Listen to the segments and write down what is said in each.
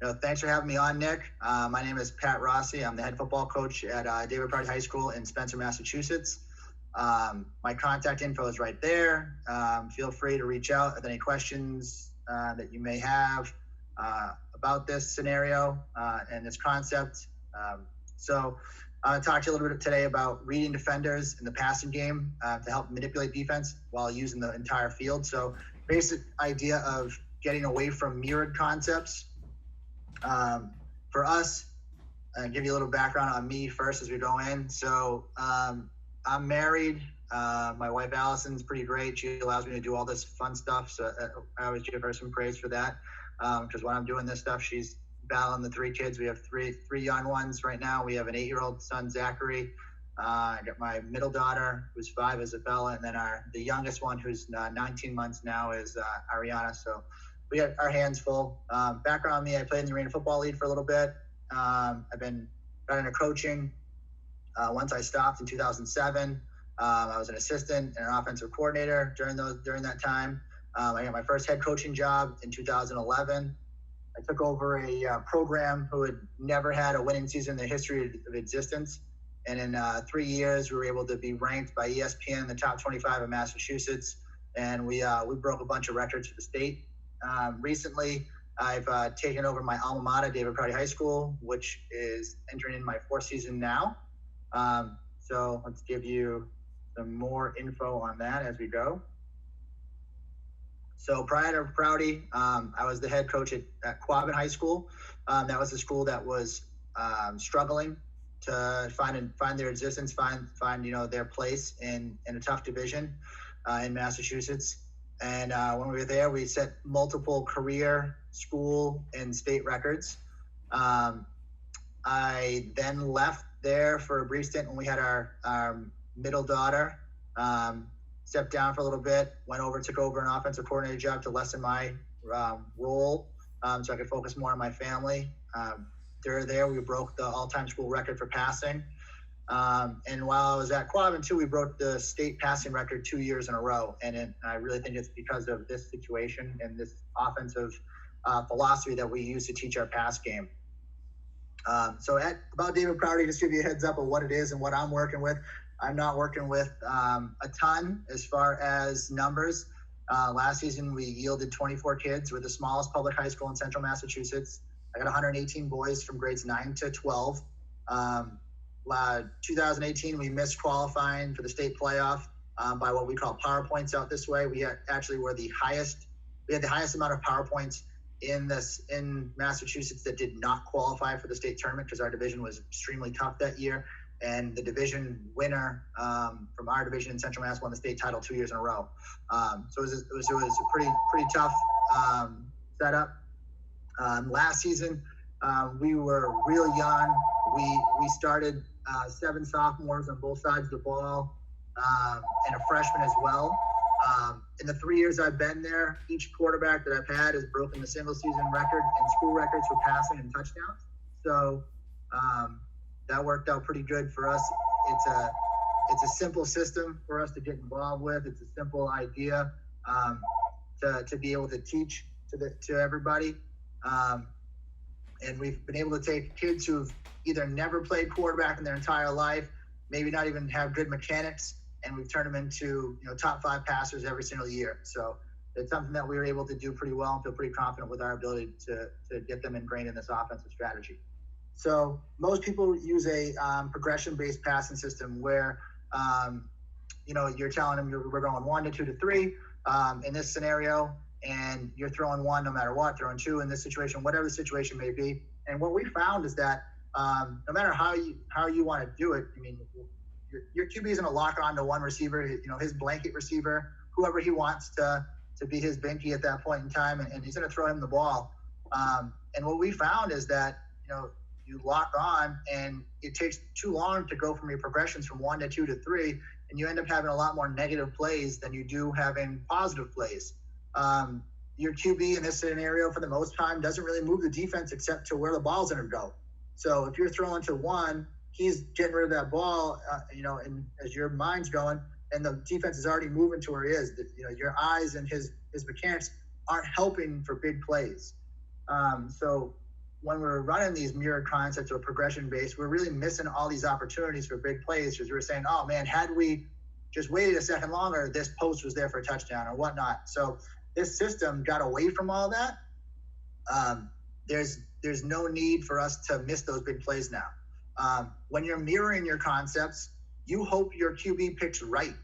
Thanks for having me on, Nick. My name is Pat Rossi. I'm the head football coach at David Prouty High School in Spencer, Massachusetts. My contact info is right there. Feel free to reach out with any questions that you may have about this scenario and this concept. So I'm going to talk to you a little bit today about reading defenders in the passing game to help manipulate defense while using the entire field. So basic idea of getting away from mirrored concepts. For us, I'll give you a little background on me first as we go in. So I'm married. My wife Allison's pretty great. She allows me to do all this fun stuff. So I always give her some praise for that. Because when I'm doing this stuff, she's battling the three kids. We have three young ones right now. We have an 8-year-old son, Zachary. I got my middle daughter, who's 5, Isabella, and then the youngest one, who's 19 months now, is Ariana. So we got our hands full. Background on me, I played in the Arena Football League for a little bit. Got into coaching once I stopped in 2007. I was an assistant and an offensive coordinator during that time. I got my first head coaching job in 2011. I took over a program who had never had a winning season in the history of existence. And in 3 years, we were able to be ranked by ESPN in the top 25 of Massachusetts. And we broke a bunch of records for the state. Recently, I've taken over my alma mater, David Prouty High School, which is entering in my 4th season now. So let's give you some more info on that as we go. So prior to Prouty, I was the head coach at Quabbin High School. That was a school that was struggling to find their existence, find their place in a tough division in Massachusetts. And when we were there, we set multiple career, school, and state records. I then left there for a brief stint when we had our middle daughter. Stepped down for a little bit, took over an offensive coordinator job to lessen my role so I could focus more on my family. There, we broke the all-time school record for passing. And while I was at Quabbin, too, we broke the state passing record 2 years in a row. And I really think it's because of this situation and this offensive philosophy that we use to teach our pass game. So about David Prouty, just give you a heads up of what it is and what I'm working with. I'm not working with a ton as far as numbers. Last season, we yielded 24 kids. We're the smallest public high school in central Massachusetts. I got 118 boys from grades 9 to 12. 2018, we missed qualifying for the state playoff by what we call power points out this way. We had the highest amount of power points in Massachusetts that did not qualify for the state tournament because our division was extremely tough that year. And the division winner from our division in Central Mass won the state title 2 years in a row. So it was a pretty tough setup. Last season, we were real young. We started 7 sophomores on both sides of the ball and a freshman as well. In the 3 years I've been there, each quarterback that I've had has broken the single season record and school records for passing and touchdowns. So that worked out pretty good for us. It's a simple system for us to get involved with. It's a simple idea to be able to teach to everybody. And we've been able to take kids who've either never played quarterback in their entire life, maybe not even have good mechanics, and we've turned them into top 5 passers every single year. So it's something that we were able to do pretty well and feel pretty confident with our ability to get them ingrained in this offensive strategy. So most people use a progression-based passing system where, you're telling them we're going 1 to 2 to 3 in this scenario, and you're throwing 1 no matter what, throwing 2 in this situation, whatever the situation may be. And what we found is that no matter how you want to do it, I mean, your QB is going to lock on to one receiver, his blanket receiver, whoever he wants to be his binky at that point in time, and he's going to throw him the ball. And what we found is that, you lock on, and it takes too long to go from your progressions from 1 to 2 to 3, and you end up having a lot more negative plays than you do having positive plays. Your QB in this scenario, for the most time, doesn't really move the defense except to where the ball's going to go. So if you're throwing to 1, he's getting rid of that ball, and as your mind's going, and the defense is already moving to where he is. Your eyes and his mechanics aren't helping for big plays. So when we're running these mirrored concepts or progression based, we're really missing all these opportunities for big plays because we're saying, oh man, had we just waited a second longer, this post was there for a touchdown or whatnot. So this system got away from all that. There's no need for us to miss those big plays now. When you're mirroring your concepts, you hope your QB picks right.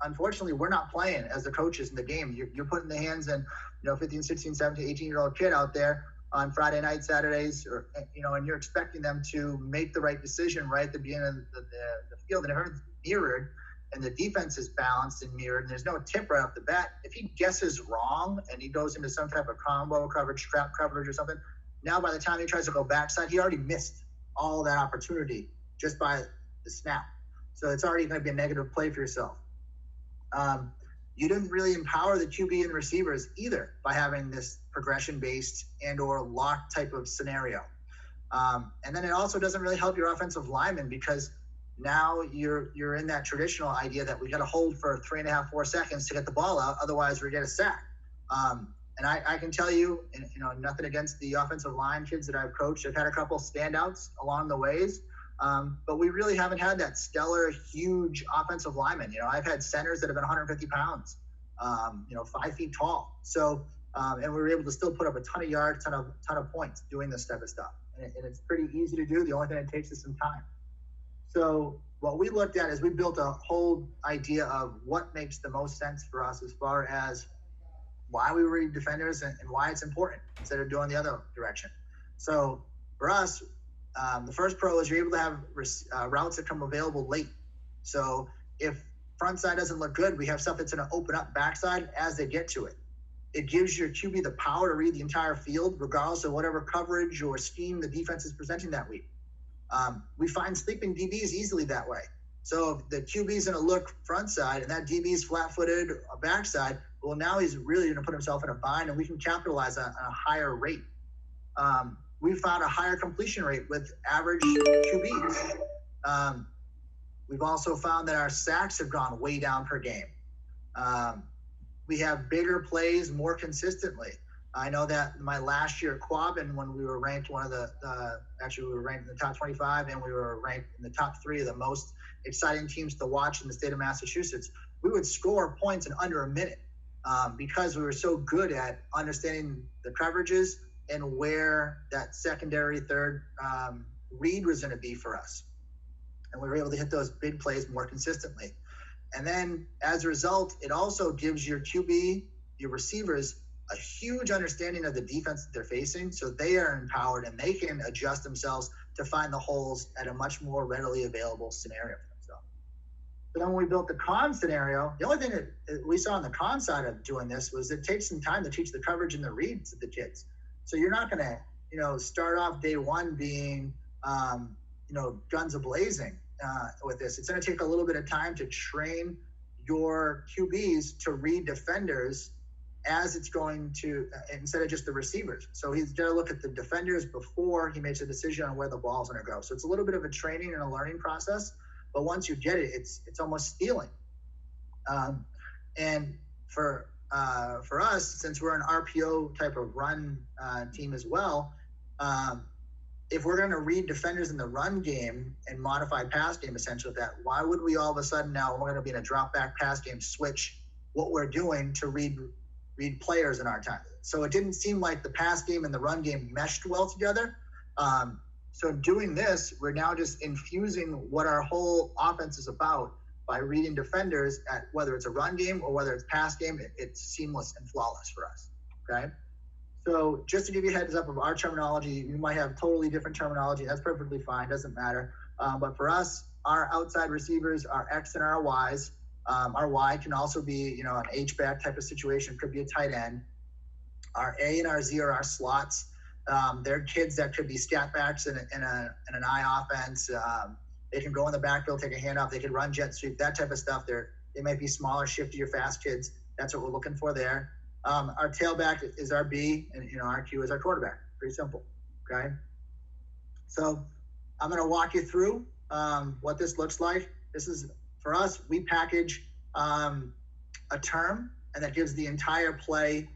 Unfortunately, we're not playing as the coaches in the game. You're putting the hands in, 15, 16, 17, 18-year-old kid out there on Friday night, Saturdays, or, and you're expecting them to make the right decision right at the beginning of the field. And if everything's mirrored and the defense is balanced and mirrored and there's no tip right off the bat, if he guesses wrong and he goes into some type of combo coverage, trap coverage or something, now by the time he tries to go backside, he already missed all that opportunity just by the snap. So it's already going to be a negative play for yourself. You didn't really empower the QB and receivers either by having this progression-based and or lock type of scenario. And then it also doesn't really help your offensive linemen because now you're in that traditional idea that we got to hold for 3.5, 4 seconds to get the ball out. Otherwise, we get a sack. And I can tell you, nothing against the offensive line kids that I've coached. I've had a couple standouts along the ways. But we really haven't had that stellar, huge offensive lineman. I've had centers that have been 150 pounds, 5 feet tall. So, and we were able to still put up a ton of yards, ton of points doing this type of stuff. And it's pretty easy to do. The only thing it takes is some time. So what we looked at is we built a whole idea of what makes the most sense for us as far as why we read defenders and why it's important instead of doing the other direction. So for us, the first pro is you're able to have routes that come available late. So if front side doesn't look good, we have stuff that's going to open up backside as they get to it. It gives your QB the power to read the entire field, regardless of whatever coverage or scheme the defense is presenting that week. We find sleeping DBs easily that way. So if the QB is going to look front side and that DB is flat-footed backside, well, now he's really going to put himself in a bind, and we can capitalize on a higher rate. We found a higher completion rate with average QBs. We've also found that our sacks have gone way down per game. We have bigger plays more consistently. I know that my last year at Quabbin, when we were ranked we were ranked in the top 25 and we were ranked in the top 3 of the most exciting teams to watch in the state of Massachusetts, we would score points in under a minute because we were so good at understanding the coverages and where that secondary, third read was going to be for us. And we were able to hit those big plays more consistently. And then as a result, it also gives your QB, your receivers, a huge understanding of the defense that they're facing. So they are empowered and they can adjust themselves to find the holes at a much more readily available scenario for themselves. But then when we built the con scenario, the only thing that we saw on the con side of doing this was it takes some time to teach the coverage and the reads of the kids. So you're not going to, start off day one being, guns a-blazing with this. It's going to take a little bit of time to train your QBs to read defenders as it's going to, instead of just the receivers. So he's got to look at the defenders before he makes a decision on where the ball's going to go. So it's a little bit of a training and a learning process, but once you get it, it's almost stealing. And for us, since we're an RPO type of run team as well, if we're going to read defenders in the run game and modify pass game essentially with that, why would we all of a sudden now we're going to be in a drop back pass game switch what we're doing to read players in our time? So it didn't seem like the pass game and the run game meshed well together. So doing this, we're now just infusing what our whole offense is about by reading defenders at whether it's a run game or whether it's pass game. It's seamless and flawless for us. Okay. So just to give you a heads up of our terminology, you might have totally different terminology. That's perfectly fine. Doesn't matter. But for us, our outside receivers are X and our Ys. Our Y can also be, an H-back type of situation. Could be a tight end. Our A and our Z are our slots. They're kids that could be scat backs in an I offense. They can go in the backfield, take a handoff. They can run jet sweep, that type of stuff. They might be smaller, shiftier, fast kids. That's what we're looking for there. Our tailback is our B, and our Q is our quarterback. Pretty simple. Okay. So I'm going to walk you through what this looks like. This is for us. We package a term, and that gives the entire play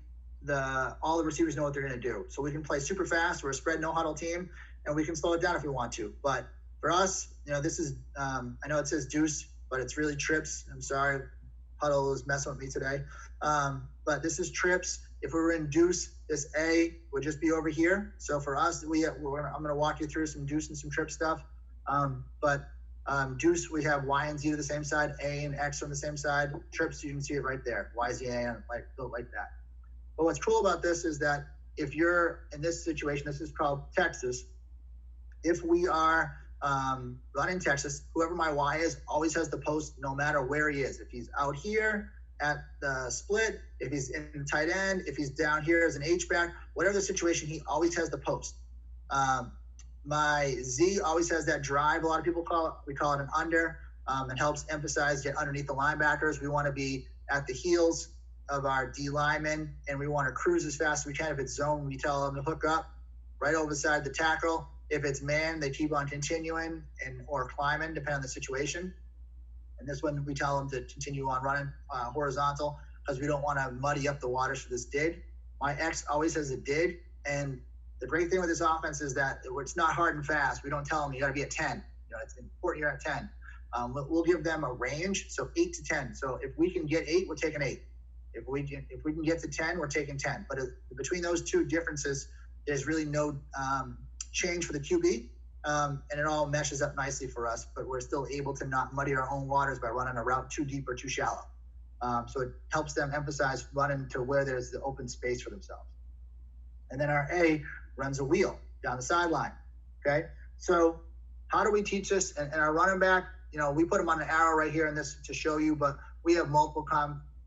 all the receivers know what they're going to do. So we can play super fast. We're a spread no huddle team, and we can slow it down if we want to. But for us, this is I know it says deuce, but it's really trips. I'm sorry, huddle is messing with me today. But this is trips. If we were in deuce, this A would just be over here. So for us, I'm going to walk you through some deuce and some trip stuff. But deuce, we have Y and Z to the same side, A and X on the same side. Trips, you can see it right there. Y, Z, A, built like that. But what's cool about this is that if you're in this situation, this is called Texas. If we are running Texas, whoever my Y is always has the post no matter where he is. If he's out here at the split, if he's in tight end, if he's down here as an H-back, whatever the situation, he always has the post. My Z always has that drive. A lot of people we call it an under. It helps emphasize get underneath the linebackers. We want to be at the heels of our D linemen, and we want to cruise as fast as we can. If it's zone, we tell them to hook up right over the side of the tackle. If it's man, they keep on continuing or climbing, depending on the situation. And this one, we tell them to continue on running horizontal because we don't want to muddy up the waters for this dig. My X always has a dig, and the great thing with this offense is that it's not hard and fast. We don't tell them you got to be at 10. It's important you're at 10. We'll give them a range, so 8 to 10. So if we can get 8, we're taking 8. If we can get to 10, we're taking 10. But between those two differences, there's really no change for the QB, and it all meshes up nicely for us. But we're still able to not muddy our own waters by running a route too deep or too shallow. So it helps them emphasize running to where there's the open space for themselves. And then our A runs a wheel down the sideline. Okay, so how do we teach this? And our running back, we put him on an arrow right here in this to show you, but we have multiple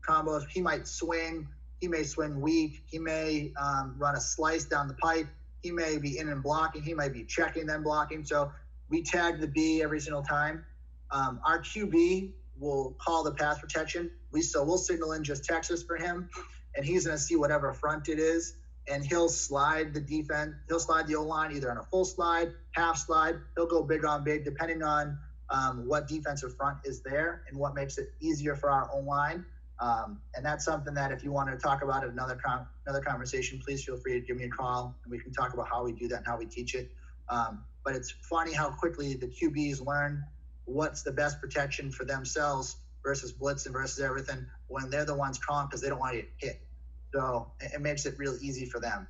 combos. He might swing. He may swing weak. He may run a slice down the pipe. He may be in and blocking. He might be checking then blocking. So we tag the B every single time. Our QB will call the pass protection. We'll signal in just Texas for him, and he's going to see whatever front it is, and he'll slide the defense. He'll slide the O-line either on a full slide, half slide. He'll go big on big, depending on what defensive front is there and what makes it easier for our O-line. And that's something that if you want to talk about it another conversation, please feel free to give me a call and we can talk about how we do that and how we teach it. But it's funny how quickly the QBs learn what's the best protection for themselves versus blitzing versus everything when they're the ones calling because they don't want to get hit. So it makes it real easy for them.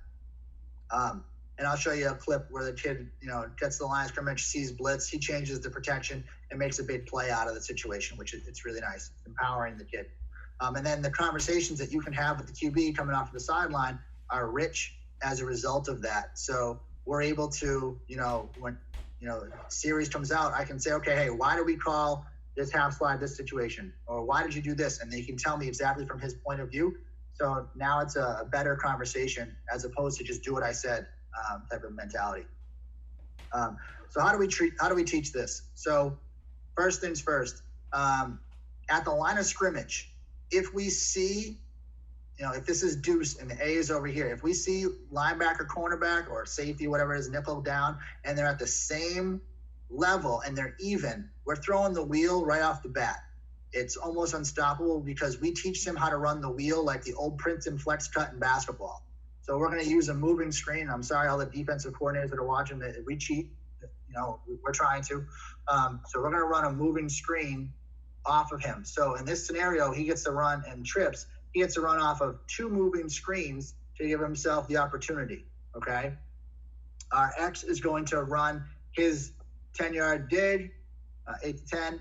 And I'll show you a clip where the kid, gets the line of scrimmage, sees blitz, he changes the protection and makes a big play out of the situation, which it's really nice, empowering the kid. And then the conversations that you can have with the QB coming off of the sideline are rich as a result of that. So we're able to, when, series comes out, I can say, okay, hey, why do we call this half slide this situation? Or why did you do this? And they can tell me exactly from his point of view. So now it's a better conversation as opposed to just do what I said type of mentality. So how do we teach this? So first things first, at the line of scrimmage, if we see, if this is deuce and the A is over here, if we see linebacker, cornerback, or safety, whatever it is, nickel down, and they're at the same level and they're even, we're throwing the wheel right off the bat. It's almost unstoppable because we teach them how to run the wheel like the old Princeton flex cut in basketball. So we're going to use a moving screen. I'm sorry, all the defensive coordinators that are watching, we cheat. We're trying to. So we're going to run a moving screen off of him. So in this scenario, he gets to run and trips. He gets to run off of 2 moving screens to give himself the opportunity. Okay. Our X is going to run his 10-yard dig, 8 to 10.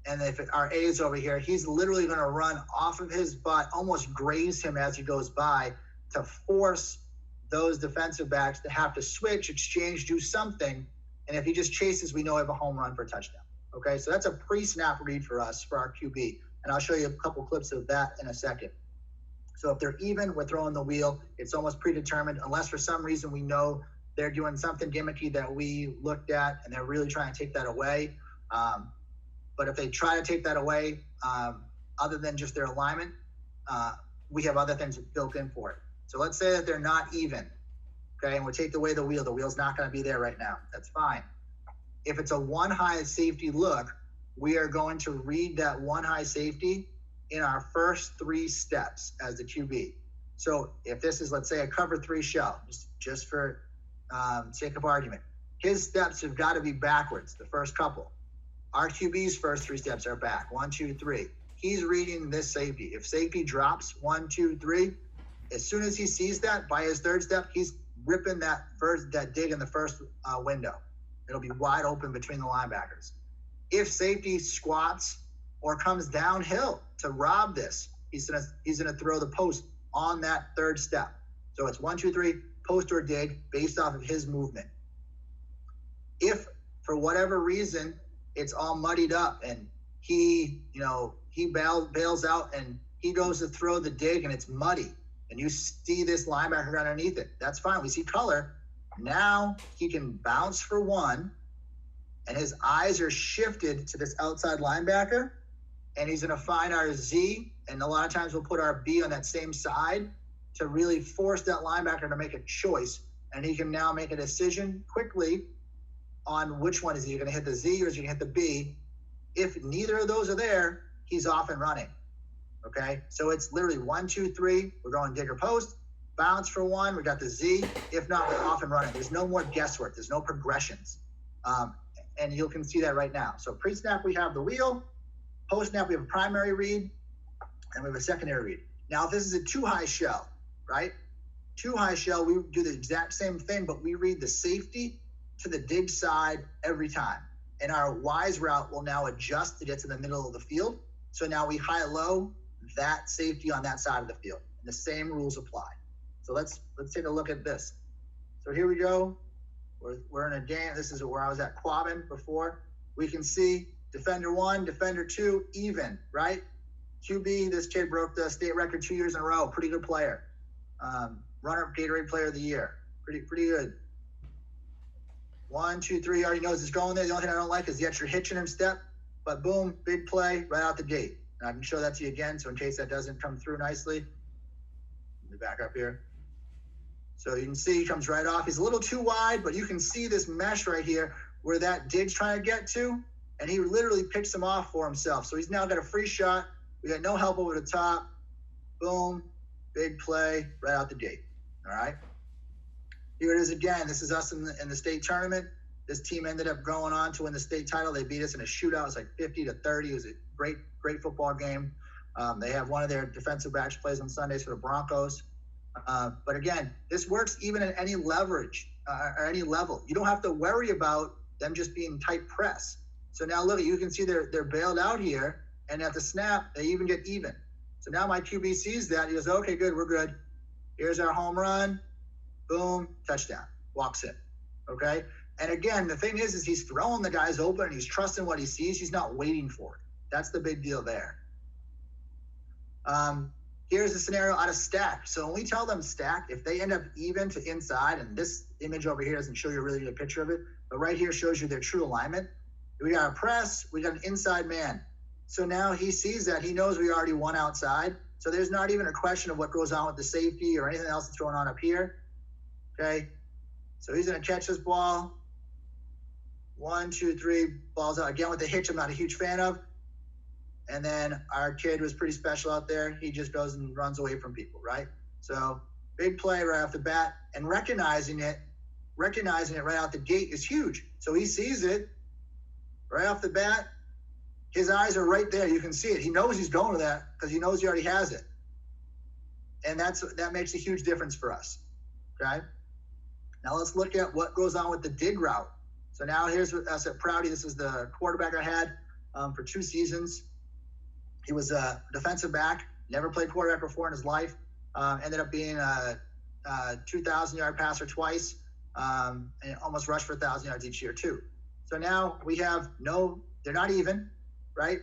And if our A is over here, he's literally going to run off of his butt, almost graze him as he goes by to force those defensive backs to have to switch, exchange, do something. And if he just chases, we know we have a home run for a touchdown. Okay, so that's a pre-snap read for us, for our QB. And I'll show you a couple clips of that in a second. So if they're even, we're throwing the wheel. It's almost predetermined, unless for some reason we know they're doing something gimmicky that we looked at and they're really trying to take that away. But if they try to take that away, other than just their alignment, we have other things built in for it. So let's say that they're not even, okay, and we'll take away the wheel. The wheel's not going to be there right now. That's fine. If it's a one high safety look, we are going to read that one high safety in our first 3 steps as the QB. So if this is, let's say, a cover 3 shell, just for sake of argument, his steps have got to be backwards, the first couple. Our QB's first 3 steps are back, 1, 2, 3. He's reading this safety. If safety drops 1, 2, 3, as soon as he sees that, by his 3rd step, he's ripping that dig in the first window. It'll be wide open between the linebackers. If safety squats or comes downhill to rob this, he's gonna throw the post on that 3rd step. So it's 1, 2, 3, post or dig based off of his movement. If for whatever reason it's all muddied up and he bails out and he goes to throw the dig and it's muddy and you see this linebacker underneath it, that's fine. We see color. Now he can bounce for 1 and his eyes are shifted to this outside linebacker and he's going to find our Z, and a lot of times we'll put our B on that same side to really force that linebacker to make a choice, and he can now make a decision quickly on which one. Is he going to hit the Z or is he going to hit the B? If neither of those are there, he's off and running. Okay, so it's literally 1, 2, 3. We're going dig or post, bounce for 1. We got the Z. If not, we're off and running. There's no more guesswork. There's no progressions. And you can see that right now. So pre-snap, we have the wheel. Post-snap, we have a primary read, and we have a secondary read. Now, if this is a 2-high shell, right? 2-high shell, we do the exact same thing, but we read the safety to the dig side every time. And our wise route will now adjust to get to the middle of the field. So now we high-low that safety on that side of the field. And the same rules apply. So let's take a look at this. So here we go. We're in a game. This is where I was at Quabbin before. We can see defender 1, defender 2, even, right? QB, this kid broke the state record 2 years in a row. Pretty good player. Runner-up Gatorade Player of the Year. Pretty good. 1, 2, 3. Already knows it's going there. The only thing I don't like is the extra hitch in him step. But boom, big play right out the gate. And I can show that to you again. So in case that doesn't come through nicely, let me back up here. So you can see he comes right off. He's a little too wide, but you can see this mesh right here where that dig's trying to get to. And he literally picks him off for himself. So he's now got a free shot. We got no help over the top. Boom, big play right out the gate. All right. Here it is again. This is us in the state tournament. This team ended up going on to win the state title. They beat us in a shootout. It was like 50-30. It was a great football game. They have one of their defensive backs plays on Sundays for the Broncos. But again, this works even at any leverage or any level. You don't have to worry about them just being tight press. So now look, you can see they're bailed out here, and at the snap, they even get even. So now my QB sees that. He goes, okay, good, we're good. Here's our home run. Boom, touchdown. Walks in. Okay? And again, the thing is he's throwing the guys open and he's trusting what he sees. He's not waiting for it. That's the big deal there. Here's a scenario out of stack. So when we tell them stack, if they end up even to inside, and this image over here doesn't show you really a picture of it, but right here shows you their true alignment. We got a press, we got an inside man. So now he sees that, he knows we already won outside. So there's not even a question of what goes on with the safety or anything else that's going on up here. Okay. So he's going to catch this ball. 1, 2, 3, balls out. Again, with the hitch, I'm not a huge fan of. And then our kid was pretty special out there. He just goes and runs away from people, right? So big play right off the bat, and recognizing it right out the gate is huge. So he sees it right off the bat. His eyes are right there. You can see it. He knows he's going to that because he knows he already has it. And that makes a huge difference for us, okay? Now let's look at what goes on with the dig route. So now here's us at Prouty. This is the quarterback I had for 2 seasons. He was a defensive back, never played quarterback before in his life. Ended up being a 2,000-yard passer twice, and almost rushed for 1,000 yards each year too. So now we have they're not even, right?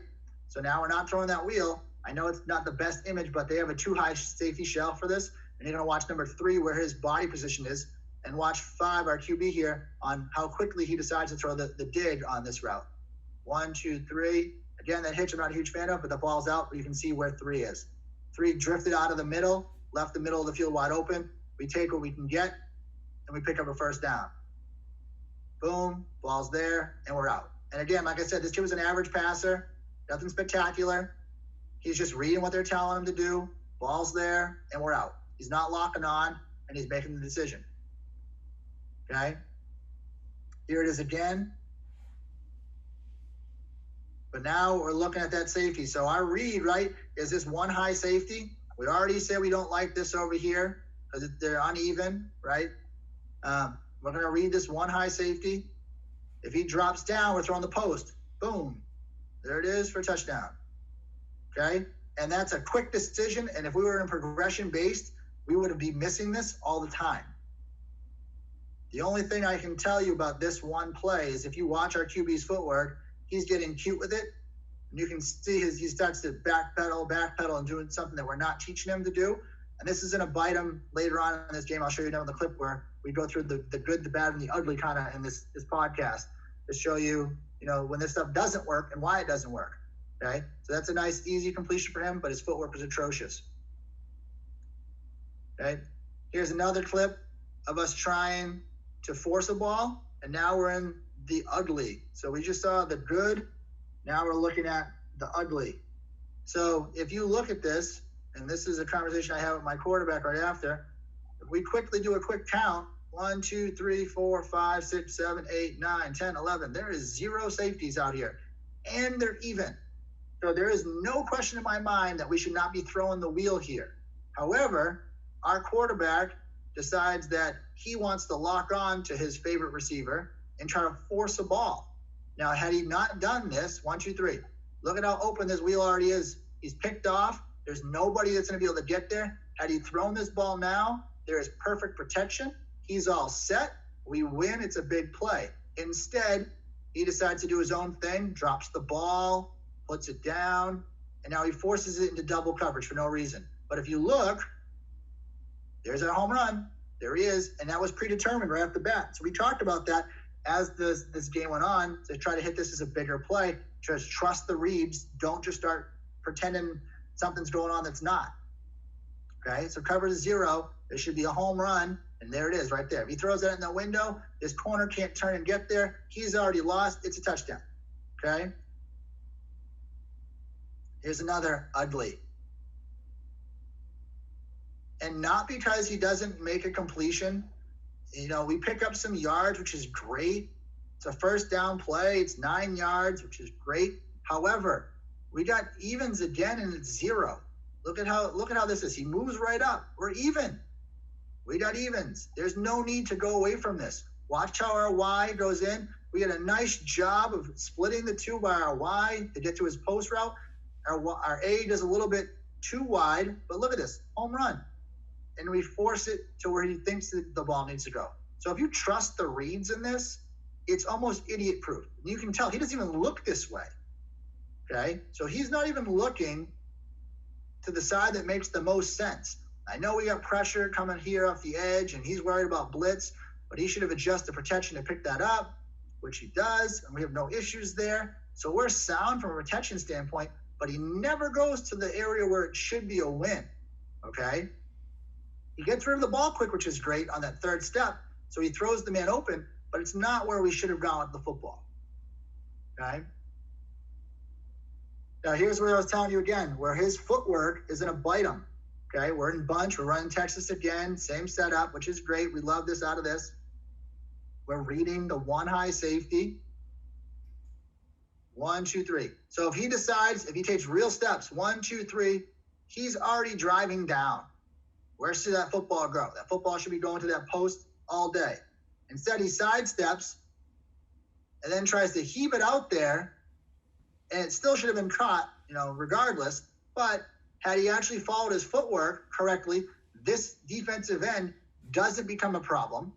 So now we're not throwing that wheel. I know it's not the best image, but they have a 2-high safety shell for this. And you're going to watch number 3 where his body position is, and watch 5, our QB here, on how quickly he decides to throw the dig on this route. 1, 2, 3. Again, that hitch I'm not a huge fan of, but the ball's out, but you can see where 3 is. 3 drifted out of the middle, left the middle of the field wide open. We take what we can get, and we pick up a first down. Boom, ball's there, and we're out. And again, like I said, this kid was an average passer, nothing spectacular. He's just reading what they're telling him to do. Ball's there, and we're out. He's not locking on, and he's making the decision. Okay? Here it is again. But now we're looking at that safety. So our read, right, is this one high safety. We already said we don't like this over here because they're uneven, right? We're going to read this one high safety. If he drops down, we're throwing the post. Boom. There it is for a touchdown. Okay? And that's a quick decision. And if we were in progression-based, we would be missing this all the time. The only thing I can tell you about this one play is if you watch our QB's footwork, he's getting cute with it. And you can see he starts to backpedal, and doing something that we're not teaching him to do. And this is going to bite him later on in this game. I'll show you another clip where we go through the good, the bad, and the ugly kind of in this podcast to show you, when this stuff doesn't work and why it doesn't work. Okay? So that's a nice, easy completion for him, but his footwork was atrocious. Okay? Here's another clip of us trying to force a ball, and now we're in the ugly. So we just saw the good. Now we're looking at the ugly. So if you look at this, and this is a conversation I have with my quarterback right after, if we quickly do a quick count, 1, 2, 3, 4, 5, 6, 7, 8, 9, 10, 11. There is 0 safeties out here, and they're even. So there is no question in my mind that we should not be throwing the wheel here. However, our quarterback decides that he wants to lock on to his favorite receiver and try to force a ball. Now, had he not done this, 1, 2, 3, look at how open this wheel already is. He's picked off. There's nobody that's going to be able to get there. Had he thrown this ball now, there is perfect protection. He's all set. We win. It's a big play. Instead, he decides to do his own thing, drops the ball, puts it down, and now he forces it into double coverage for no reason. But if you look, there's our home run. There he is. And that was predetermined right off the bat. So we talked about that as this game went on to try to hit this as a bigger play. Just trust the reads. Don't just start pretending something's going on that's not. Okay, so cover is 0. There should be a home run, and there it is right there. If he throws that in the window, this corner can't turn and get there. He's already lost. It's a touchdown. Okay? Here's another ugly. And not because he doesn't make a completion. We pick up some yards, which is great. It's a first down play. It's 9 yards, which is great. However, we got evens again, and it's 0. Look at how this is. He moves right up. We're even. We got evens. There's no need to go away from this. Watch how our Y goes in. We get a nice job of splitting the 2 by our Y to get to his post route. Our A does a little bit too wide, but look at this. Home run. And we force it to where he thinks that the ball needs to go. So if you trust the reads in this, it's almost idiot-proof. You can tell he doesn't even look this way. Okay? So he's not even looking to the side that makes the most sense. I know we got pressure coming here off the edge, and he's worried about blitz, but he should have adjusted protection to pick that up, which he does, and we have no issues there. So we're sound from a retention standpoint, but he never goes to the area where it should be a win. Okay? He gets rid of the ball quick, which is great on that third step. So he throws the man open, but it's not where we should have gone with the football. Okay? Now, here's where I was telling you again, where his footwork is going to bite him. Okay? We're in bunch. We're running Texas again. Same setup, which is great. We love this out of this. We're reading the one high safety. 1, 2, 3. So if he decides, if he takes real steps, 1, 2, 3, he's already driving down. Where should that football go? That football should be going to that post all day. Instead, he sidesteps and then tries to heave it out there, and it still should have been caught, regardless. But had he actually followed his footwork correctly, this defensive end doesn't become a problem.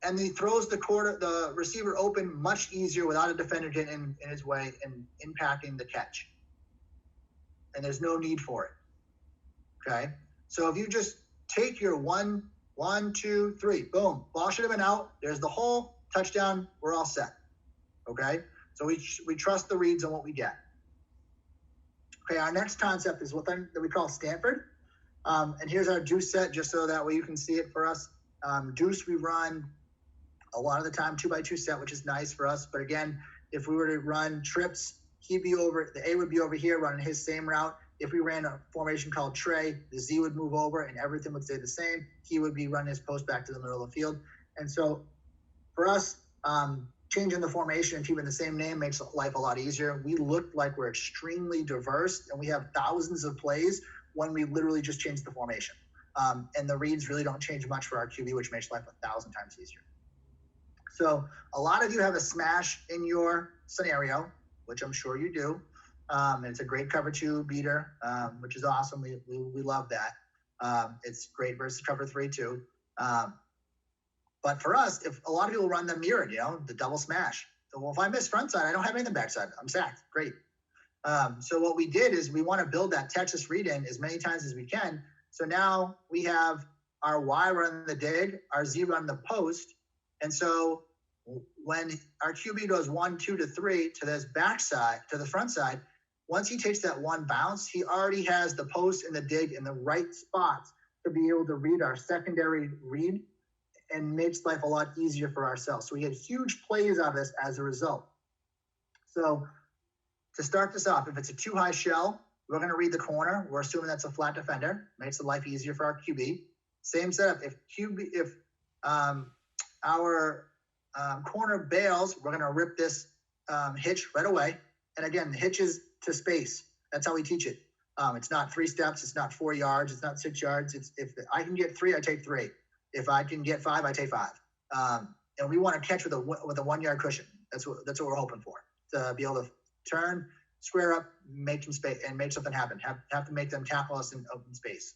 And he throws the receiver open much easier without a defender getting in his way and impacting the catch. And there's no need for it. Okay? So if you just take your 1, 2, 3, boom, ball should have been out. There's the hole, touchdown, we're all set. Okay? So we trust the reads on what we get. Okay, our next concept is what we call Stanford. And here's our deuce set, just so that way you can see it for us. Deuce, we run a lot of the time 2x2 set, which is nice for us. But again, if we were to run trips, the A would be over here running his same route. If we ran a formation called Trey, the Z would move over and everything would stay the same. He would be running his post back to the middle of the field. And so for us, changing the formation and keeping the same name makes life a lot easier. We look like we're extremely diverse, and we have thousands of plays when we literally just change the formation. And the reads really don't change much for our QB, which makes life 1,000 times easier. So a lot of you have a smash in your scenario, which I'm sure you do. And it's a great cover 2 beater, which is awesome. We love that. It's great versus cover 3 too. But for us, if a lot of people run them mirrored, the double smash. So, well, if I miss front side, I don't have anything backside. I'm sacked. Great. So what we did is we want to build that Texas read in as many times as we can. So now we have our Y run the dig, our Z run the post. And so when our QB goes 1, 2 to 3 to this backside, to the front side, once he takes that one bounce, he already has the post and the dig in the right spots to be able to read our secondary read, and makes life a lot easier for ourselves. So we had huge plays out of this as a result. So to start this off, if it's a 2 high shell, we're going to read the corner. We're assuming that's a flat defender. Makes the life easier for our QB. Same setup. If our corner bails, we're going to rip this hitch right away. And again, the hitch is to space. That's how we teach it. It's not 3 steps. It's not 4 yards. It's not 6 yards. It's if I can get 3, I take 3. If I can get 5, I take 5. And we want to catch with a 1 yard cushion. That's what we're hoping for, to be able to turn, square up, make some space, and make something happen. Have to make them tackle us in open space.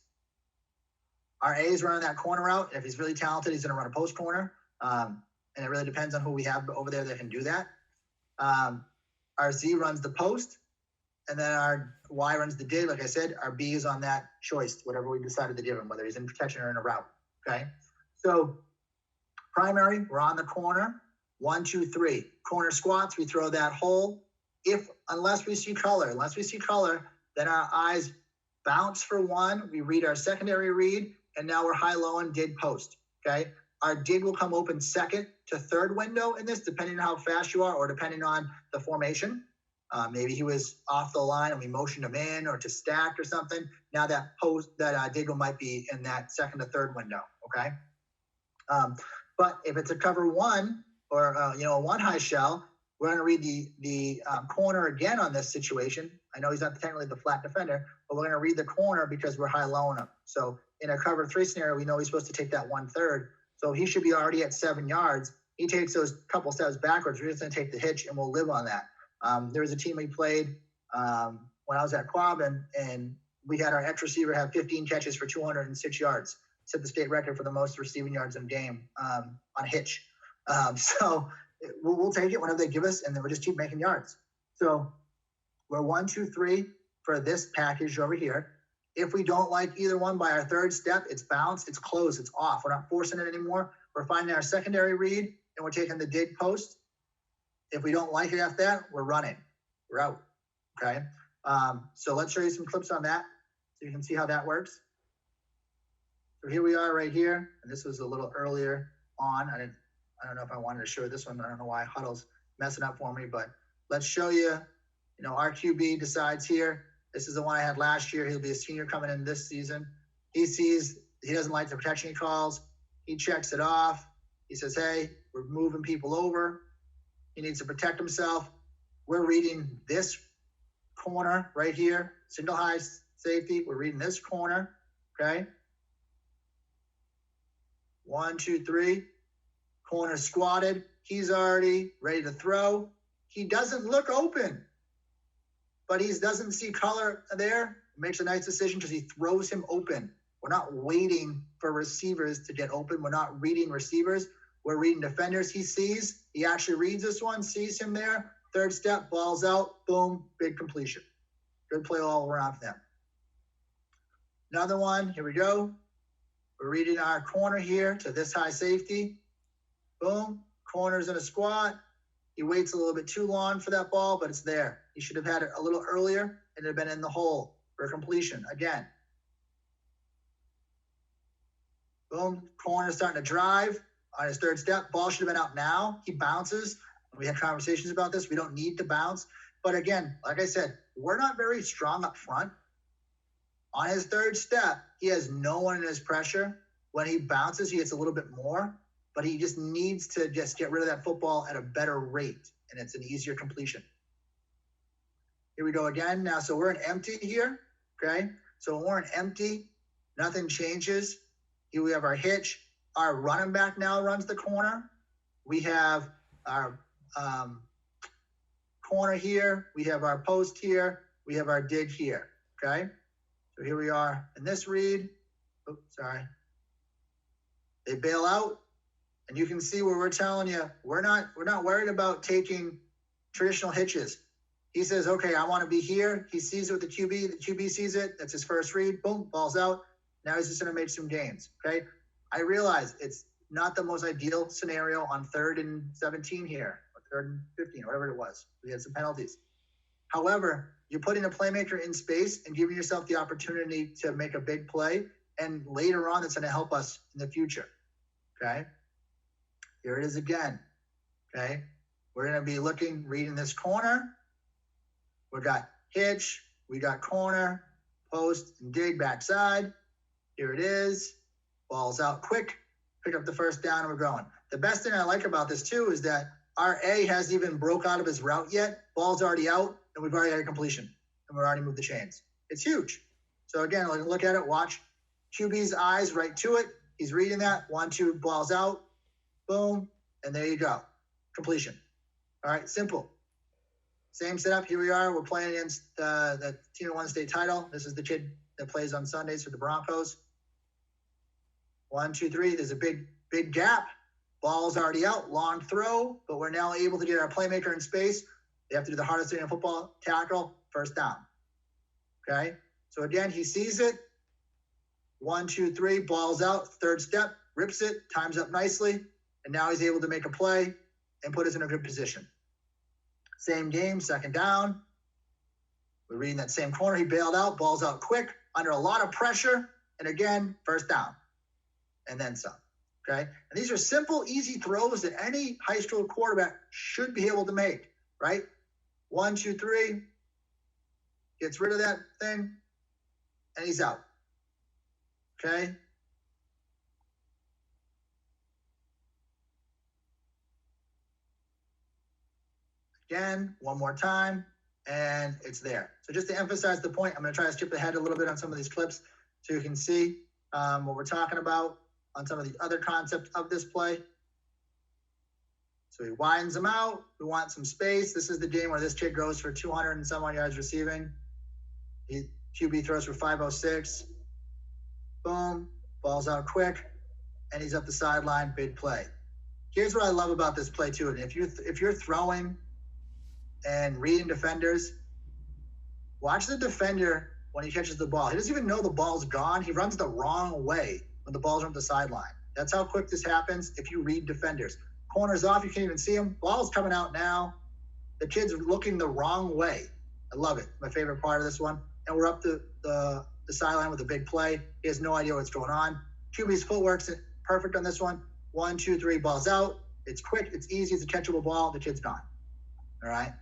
Our A is running that corner out. If he's really talented, he's going to run a post corner. And it really depends on who we have over there that can do that. Our Z runs the post, and then our Y runs the dig. Like I said, our B is on that choice, whatever we decided to give him, whether he's in protection or in a route. Okay. So primary, we're on the corner. 1, 2, 3. Corner squats, we throw that hole. Unless we see color, then our eyes bounce for 1. We read our secondary read, and now we're high-low and dig post. Okay. Our dig will come open second to third window in this, depending on how fast you are or depending on the formation. Maybe he was off the line and we motioned him in or to stack or something. Now that dig might be in that second to third window. Okay. But if it's a cover 1 or a 1 high shell, we're going to read the corner again on this situation. I know he's not technically the flat defender, but we're going to read the corner because we're high-low him. So in a cover 3 scenario, we know he's supposed to take that 1/3. So he should be already at 7 yards. He takes those couple steps backwards. We're just going to take the hitch, and we'll live on that. There was a team we played when I was at Quab, and we had our X receiver have 15 catches for 206 yards. Set the state record for the most receiving yards in a game on a hitch. So we'll take it whenever they give us, and then we'll just keep making yards. So we're 1, 2, 3 for this package over here. If we don't like either one by our 3rd step, it's bounce, it's close, it's off. We're not forcing it anymore. We're finding our secondary read, and we're taking the dig post. If we don't like it after that, we're running. We're out. Okay. So let's show you some clips on that so you can see how that works. So here we are right here, and this was a little earlier on. I don't know if I wanted to show this one. I don't know why Huddle's messing up for me, but let's show you, our QB decides here. This is the one I had last year. He'll be a senior coming in this season. He sees he doesn't like the protection he calls. He checks it off. He says, hey, we're moving people over. He needs to protect himself. We're reading this corner right here, single high safety. We're reading this corner, okay? 1, 2, 3. Corner squatted. He's already ready to throw. He doesn't look open, but he doesn't see color there. Makes a nice decision because he throws him open. We're not waiting for receivers to get open. We're not reading receivers. We're reading defenders. He sees. He actually reads this one, sees him there. 3rd step, ball's out. Boom, big completion. Good play all around for them. Another one. Here we go. We're reading our corner here to this high safety. Boom. Corner's in a squat. He waits a little bit too long for that ball, but it's there. He should have had it a little earlier and it had been in the hole for completion. Again. Boom. Corner's starting to drive on his 3rd step. Ball should have been out now. He bounces. We had conversations about this. We don't need to bounce. But again, like I said, we're not very strong up front. On his third step, he has no one in his pressure. When he bounces, he gets a little bit more, but he just needs to just get rid of that football at a better rate, and it's an easier completion. Here we go again. Now, so we're in empty here, okay? So when we're in empty, nothing changes. Here we have our hitch. Our running back now runs the corner. We have our corner here. We have our post here. We have our dig here, okay? So here we are in this read. Oops, sorry. They bail out, and you can see where we're telling you we're not worried about taking traditional hitches. He says, okay, I want to be here. He sees it with the QB. The QB sees it. That's his first read. Boom, ball's out. Now he's just going to make some gains, okay? I realize it's not the most ideal scenario on 3rd and 17 here, or 3rd and 15, or whatever it was. We had some penalties. However, you're putting a playmaker in space and giving yourself the opportunity to make a big play, and later on, it's going to help us in the future, okay? Here it is again, okay? We're going to be reading this corner. We got hitch, we got corner, post, and dig backside. Here it is. Ball's out quick. Pick up the first down, and we're going. The best thing I like about this, too, is that our A hasn't even broke out of his route yet. Ball's already out, and we've already had a completion, and we've already moved the chains. It's huge. So, again, look at it. Watch. QB's eyes right to it. He's reading that. 1, 2, ball's out. Boom, and there you go. Completion. All right, simple. Same setup. Here we are. We're playing against the Tier 1 state title. This is the kid that plays on Sundays for the Broncos. 1, 2, 3. There's a big gap. Ball's already out. Long throw, but we're now able to get our playmaker in space. They have to do the hardest thing in football, tackle, first down. Okay? So, again, he sees it. 1, 2, 3. Ball's out. Third step. Rips it. Times up nicely. And now he's able to make a play and put us in a good position. Same game, second down. We're reading that same corner. He bailed out. Ball's out quick, under a lot of pressure. And again, first down. And then some. Okay? And these are simple, easy throws that any high school quarterback should be able to make. Right? 1, 2, 3. Gets rid of that thing. And he's out. Okay? Again, one more time, and it's there. So just to emphasize the point, I'm going to try to skip ahead a little bit on some of these clips so you can see what we're talking about on some of the other concepts of this play. So he widens them out. We want some space. This is the game where this kid goes for 200 and some odd yards receiving. QB throws for 506. Boom. Ball's out quick, and he's up the sideline. Big play. Here's what I love about this play, too. And if you're throwing and reading defenders, watch the defender when he catches the ball. He doesn't even know the ball's gone. He runs the wrong way when the ball's on the sideline. That's how quick this happens if you read defenders. Corner's off, you can't even see him. Ball's coming out now. The kid's looking the wrong way. I love it. My favorite part of this one. And we're up the sideline with a big play. He has no idea what's going on. QB's footwork's perfect on this one. 1, 2, 3, ball's out. It's quick, it's easy, it's a catchable ball. The kid's gone. All right?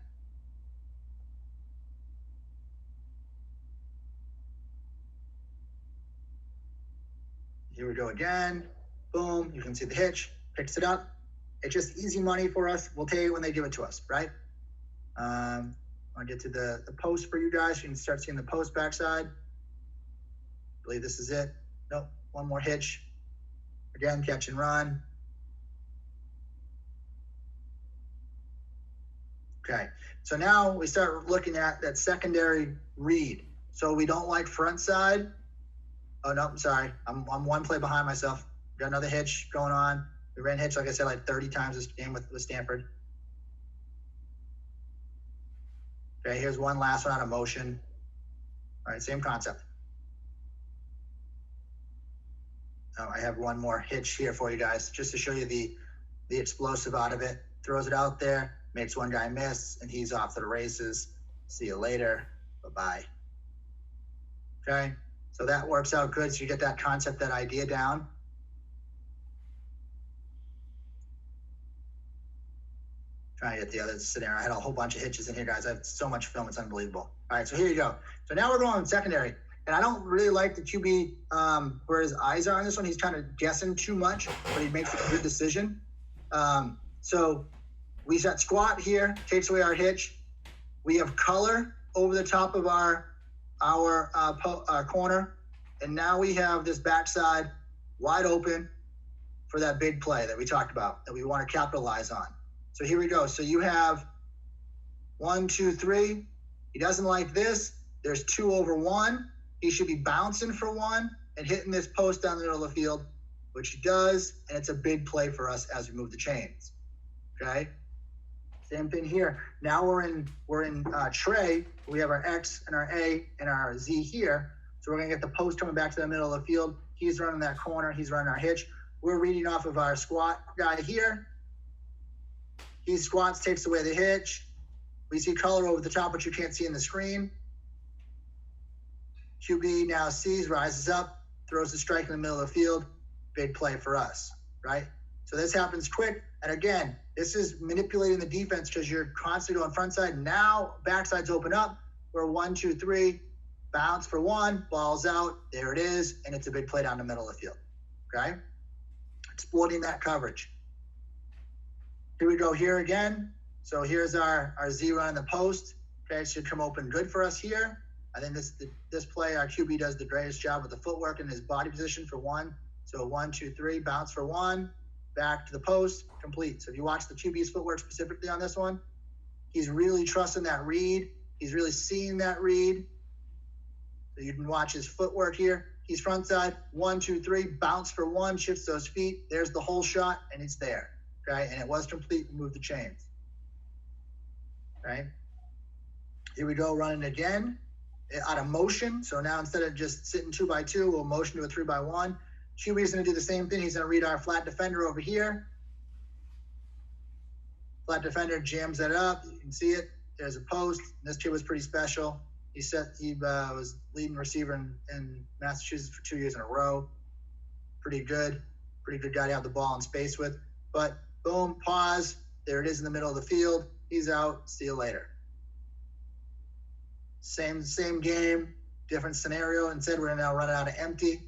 Here we go again. Boom. You can see the hitch. Picks it up. It's just easy money for us. We'll tell you when they give it to us, right? I'll get to the post for you guys. You can start seeing the post backside. I believe this is it. Nope. One more hitch. Again, catch and run. Okay. So now we start looking at that secondary read. So we don't like front side. Oh, no, I'm sorry. I'm one play behind myself. Got another hitch going on. We ran hitch, like I said, like 30 times this game with Stanford. Okay, here's one last one out of motion. All right, same concept. I have one more hitch here for you guys, just to show you the explosive out of it. Throws it out there, makes one guy miss, and he's off to the races. See you later. Bye-bye. Okay? So that works out good. So you get that concept, that idea down. Trying to get the other scenario. I had a whole bunch of hitches in here, guys. I have so much film. It's unbelievable. All right, so here you go. So now we're going secondary. And I don't really like the QB where his eyes are on this one. He's kind of guessing too much, but he makes a good decision. So we set squat here, takes away our hitch. We have color over the top of our corner. And now we have this backside wide open for that big play that we talked about, that we want to capitalize on. So here we go. So you have 1, 2, 3. He doesn't like this. There's 2 over 1. He should be bouncing for 1 and hitting this post down the middle of the field, which he does, and it's a big play for us as we move the chains. Okay? Same thing here. Now we're in tray. We have our X and our A and our Z here. So we're going to get the post coming back to the middle of the field. He's running that corner. He's running our hitch. We're reading off of our squat guy here. He squats, takes away the hitch. We see color over the top, which you can't see in the screen. QB now sees, rises up, throws the strike in the middle of the field. Big play for us, right? So this happens quick. And again, this is manipulating the defense because you're constantly going front side. Now backsides open up. We're 1, 2, 3, bounce for 1, ball's out. There it is. And it's a big play down the middle of the field, okay? Exploiting that coverage. Here we go here again. So here's our Z run the post. Okay, it should come open good for us here. I think this play, our QB does the greatest job with the footwork and his body position for 1. So 1, 2, 3, bounce for 1, back to the post, complete. So if you watch the QB's footwork specifically on this one, he's really trusting that read. He's really seeing that read. So you can watch his footwork here. He's front side, 1, 2, 3, bounce for 1, shifts those feet. There's the whole shot, and it's there. Okay, and it was complete. We moved the chains. Okay, here we go, running again out of motion. So now instead of just sitting 2 by 2, we'll motion to a 3 by 1. QB is going to do the same thing. He's going to read our flat defender over here. Flat defender jams that up. You can see it. There's a post. This kid was pretty special. He was leading receiver in Massachusetts for 2 years in a row. Pretty good guy to have the ball in space with. But boom, pause. There it is in the middle of the field. He's out. See you later. Same game, different scenario. Instead, we're now running out of empty.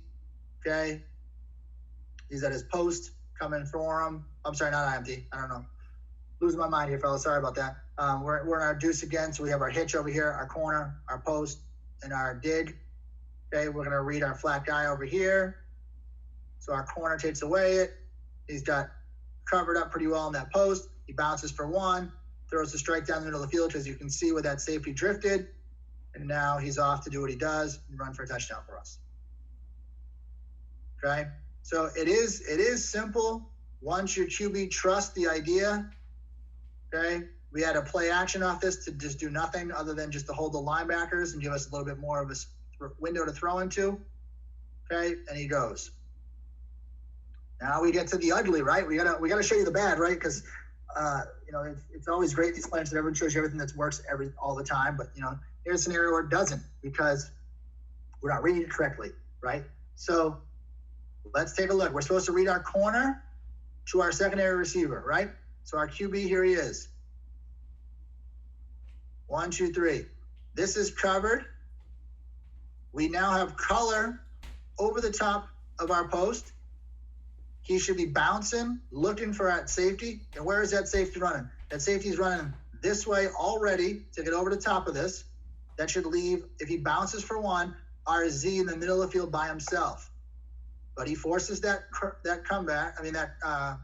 Okay. He's at his post, coming for him. I'm sorry, not empty. I don't know. Losing my mind here, fellas. Sorry about that. We're in our deuce again. So we have our hitch over here, our corner, our post, and our dig. Okay, we're going to read our flat guy over here. So our corner takes away it. He's got covered up pretty well in that post. He bounces for 1, throws the strike down the middle of the field because you can see where that safety drifted. And now he's off to do what he does and run for a touchdown for us. Okay, so it is simple once your QB trusts the idea. Okay, we had a play action off this to just do nothing other than just to hold the linebackers and give us a little bit more of a window to throw into. Okay, and he goes. Now we get to the ugly, right? We gotta show you the bad, right? Because it's always great these plans that everyone shows you everything that works all the time, but here's a scenario where it doesn't because we're not reading it correctly, right? So let's take a look. We're supposed to read our corner to our secondary receiver, right? So our QB, here he is. 1, 2, 3. This is covered. We now have color over the top of our post. He should be bouncing, looking for that safety. And where is that safety running? That safety is running this way already to get over the top of this. That should leave, if he bounces for 1, our Z in the middle of the field by himself. But he forces that comeback, that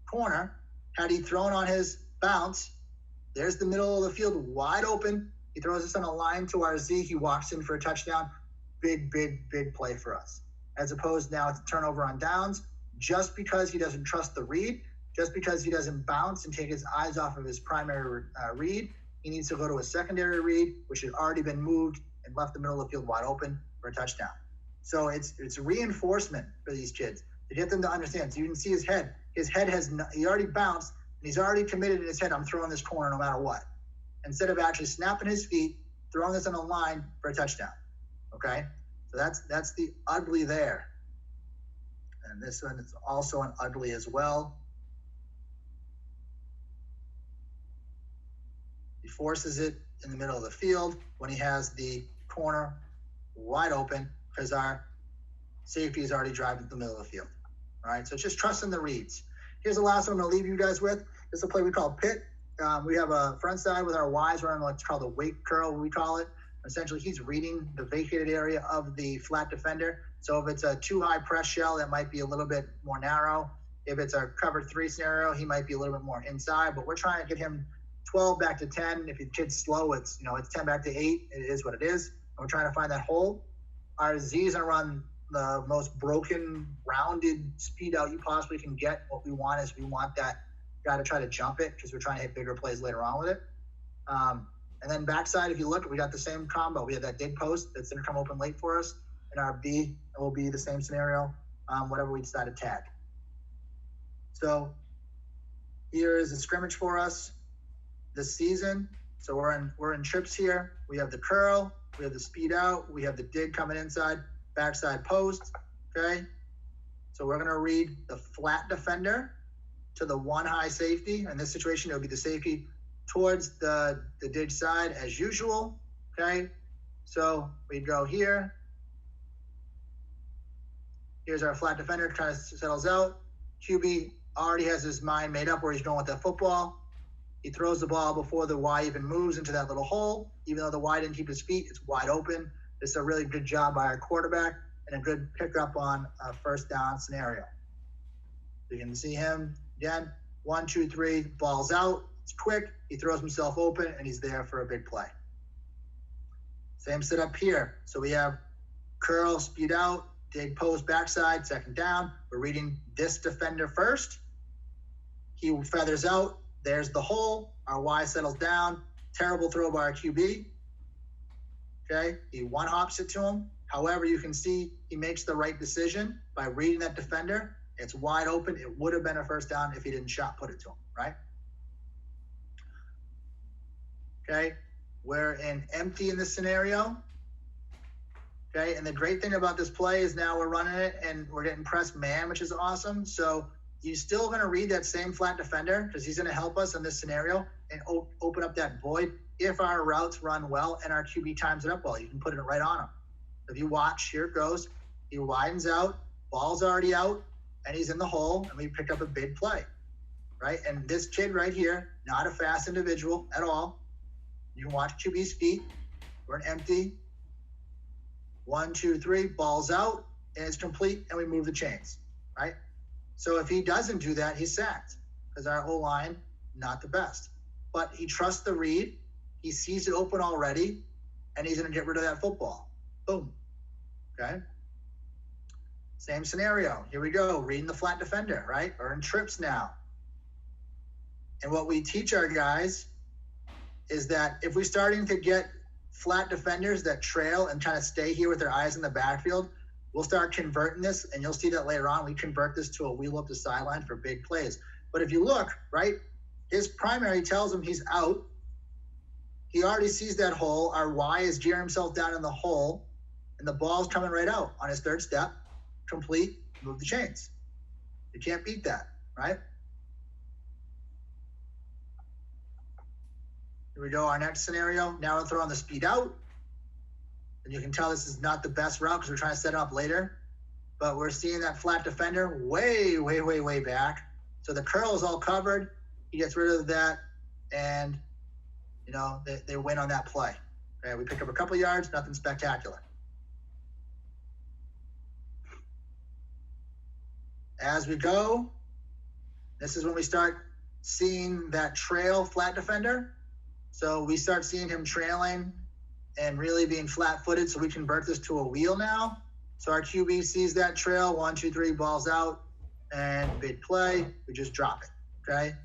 corner. Had he thrown on his bounce, there's the middle of the field wide open. He throws us on a line to our Z. He walks in for a touchdown. Big play for us. As opposed now it's a turnover on downs. Just because he doesn't trust the read, just because he doesn't bounce and take his eyes off of his primary read, he needs to go to a secondary read, which had already been moved and left the middle of the field wide open for a touchdown. So it's reinforcement for these kids to get them to understand. So you can see his head. His head he already bounced, and he's already committed in his head, I'm throwing this corner no matter what. Instead of actually snapping his feet, throwing this on a line for a touchdown. Okay? So that's the ugly there. And this one is also an ugly as well. He forces it in the middle of the field when he has the corner wide open because our safety is already driving to the middle of the field. All right, so it's just trusting the reads. Here's the last one I'm going to leave you guys with. This is a play we call pit. We have a front side with our Ys running what's called a wake curl, we call it. Essentially, he's reading the vacated area of the flat defender. So if it's a too high press shell, that might be a little bit more narrow. If it's a cover 3 scenario, he might be a little bit more inside. But we're trying to get him 12 back to 10. If your kid's slow, it's 10 back to 8. It is what it is. And we're trying to find that hole. Our Z is going to run the most broken, rounded speed out you possibly can get. What we want is we want that guy to try to jump it because we're trying to hit bigger plays later on with it. And then backside, if you look, we got the same combo. We have that dig post that's going to come open late for us. And our B will be the same scenario, whatever we decide to tag. So here is a scrimmage for us this season. So we're in trips here. We have the curl, we have the speed out, we have the dig coming inside, backside post, okay? So we're going to read the flat defender to the 1 high safety. In this situation, it would be the safety towards the dig side as usual, okay? So we go here. Here's our flat defender, kind of settles out. QB already has his mind made up where he's going with that football. He throws the ball before the Y even moves into that little hole. Even though the Y didn't keep his feet, it's wide open. It's a really good job by our quarterback and a good pickup on a first down scenario. You can see him again. 1, 2, 3, ball's out. It's quick. He throws himself open, and he's there for a big play. Same setup here. So we have curl, speed out, dig post, backside, second down. We're reading this defender first. He feathers out. There's the hole. Our Y settles down. Terrible throw by our QB. Okay, he one-hops it to him. However, you can see he makes the right decision by reading that defender. It's wide open. It would have been a first down if he didn't shot put it to him, right? Okay, we're in empty in this scenario. Okay, and the great thing about this play is now we're running it and we're getting press man, which is awesome. So you're still going to read that same flat defender because he's going to help us in this scenario and open up that void if our routes run well and our QB times it up well. You can put it right on him. If you watch, here it goes. He widens out, ball's already out, and he's in the hole, and we pick up a big play, right? And this kid right here, not a fast individual at all. You can watch QB's feet. We're in empty. 1, 2, 3, ball's out, and it's complete, and we move the chains, right? So if he doesn't do that, he's sacked because our O-line, not the best. But he trusts the read. He sees it open already, and he's going to get rid of that football. Boom. Okay? Same scenario. Here we go. Reading the flat defender, right? We're in trips now. And what we teach our guys is that if we're starting to get flat defenders that trail and kind of stay here with their eyes in the backfield, we'll start converting this, and you'll see that later on. We convert this to a wheel up the sideline for big plays. But if you look, right, his primary tells him he's out. He already sees that hole. Our Y is gearing himself down in the hole, and the ball's coming right out on his third step. Complete, move the chains. You can't beat that, right? Here we go, our next scenario. Now we'll throw on the speed out. And you can tell this is not the best route because we're trying to set it up later. But we're seeing that flat defender way, way, way, way back. So the curl is all covered. He gets rid of that, and, they win on that play. Okay, we pick up a couple yards, nothing spectacular. As we go, this is when we start seeing that trail flat defender. So we start seeing him trailing and really being flat-footed, so we convert this to a wheel now. So our QB sees that trail, 1, 2, 3, balls out, and big play. We just drop it, okay?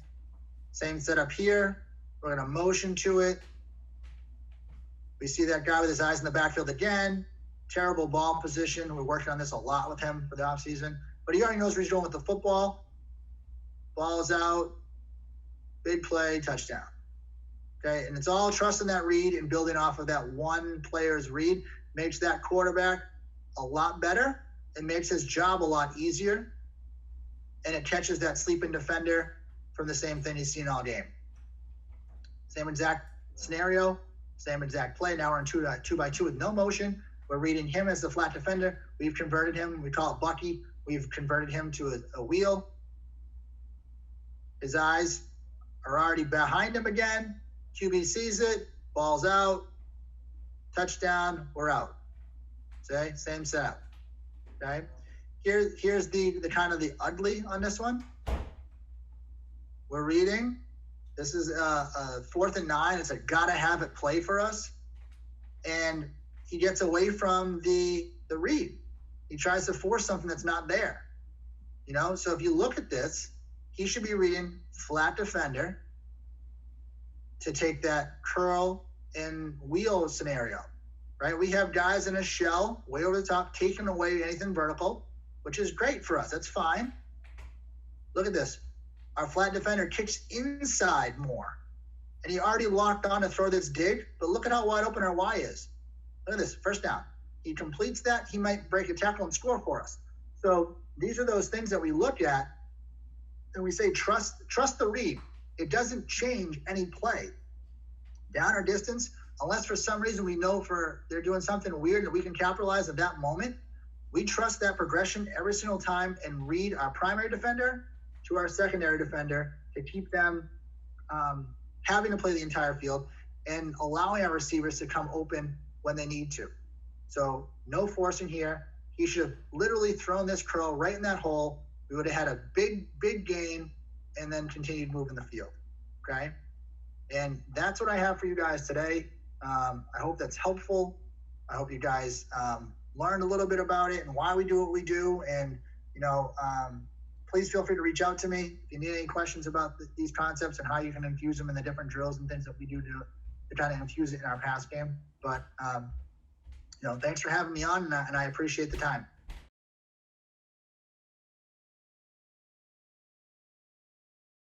Same setup here. We're going to motion to it. We see that guy with his eyes in the backfield again. Terrible ball position. We're working on this a lot with him for the offseason. But he already knows where he's going with the football. Ball's out. Big play, touchdown. Okay, and it's all trusting that read and building off of that one player's read. Makes that quarterback a lot better. It makes his job a lot easier. And it catches that sleeping defender from the same thing he's seen all game. Same exact scenario, same exact play. Now we're in 2 by 2 with no motion. We're reading him as the flat defender. We've converted him. We call it Bucky. We've converted him to a wheel. His eyes are already behind him again. QB sees it, ball's out, touchdown, we're out. Okay, same setup. Okay, here's the kind of the ugly on this one. We're reading. This is a 4th and 9. It's a gotta have it play for us, and he gets away from the read. He tries to force something that's not there. You know, so if you look at this, he should be reading flat defender to take that curl and wheel scenario, right? We have guys in a shell way over the top, taking away anything vertical, which is great for us. That's fine. Look at this. Our flat defender kicks inside more, and he already locked on to throw this dig, but look at how wide open our Y is. Look at this, first down. He completes that, he might break a tackle and score for us. So these are those things that we look at and we say, trust the read. It doesn't change any play. Down or distance, unless for some reason we know they're doing something weird that we can capitalize at that moment, we trust that progression every single time and read our primary defender to our secondary defender to keep them having to play the entire field and allowing our receivers to come open when they need to. So no forcing here. He should have literally thrown this curl right in that hole. We would have had a big gain and then continued moving the field. Okay. And that's what I have for you guys today. I hope that's helpful. I hope you guys learned a little bit about it and why we do what we do. And, please feel free to reach out to me if you need any questions about these concepts and how you can infuse them in the different drills and things that we do to kind of infuse it in our pass game. But, thanks for having me on, and I appreciate the time.